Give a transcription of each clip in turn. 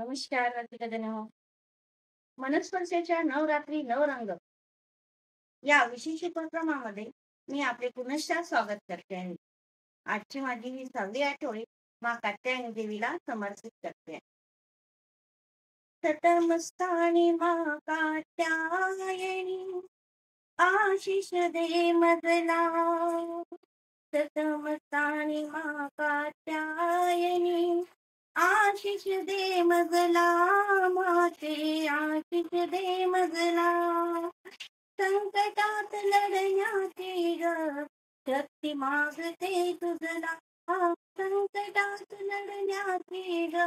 नमस्कार रसिकजनो. मनस्पर्शाच्या नवरात्री नवरंग या विशेष उपक्रमामध्ये मी आपले पुनश्च स्वागत करते आहे. आजची माझी ही 6वी आठवडी माँ कात्यायनी देवीला समर्पित करते आहे. तटमस्तानी माँ कात्यायनी आशिष दे मजला. तटमस्तानी माँ कात्यायनी आशिष दे मजला. माते आशिष दे मजला. संकटात लढण्याची ग शक्ती मागते तुझला. संकटात लढण्याची ग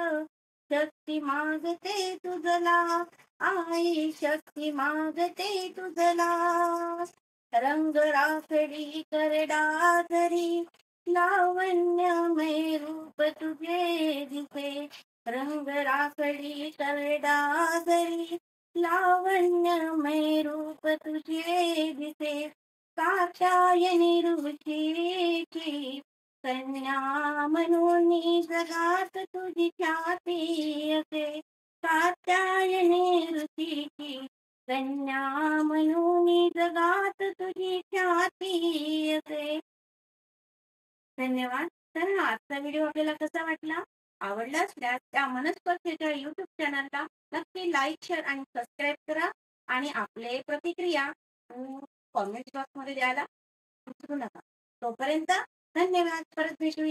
शक्ती मागते तुझला. आई शक्ती मागते तुझला. रंग राखडी करडा धरी लावण्यमय रूप तुझे दिसे. रंग राखडी करडा धरी लावण्यमय रूप तुझे दिसे. कात्यायनी ऋषीची कन्या म्हणून जगात तुझी ख्याती असे. कात्यायनी ऋषीची कन्या म्हणून जगात तुझी ख्याती असे. धन्यवाद. तर हा आजचा व्हिडिओ आपल्याला कसा वाटला? आवडला असल्यास त्या मनस्पर्शाच्या YouTube चॅनलला नक्की लाईक, शेअर आणि सबस्क्राईब करा आणि आपले प्रतिक्रिया कॉमेंट बॉक्स मध्ये द्यायला विसरू नका. तोपर्यंत धन्यवाद. परत भेटूया.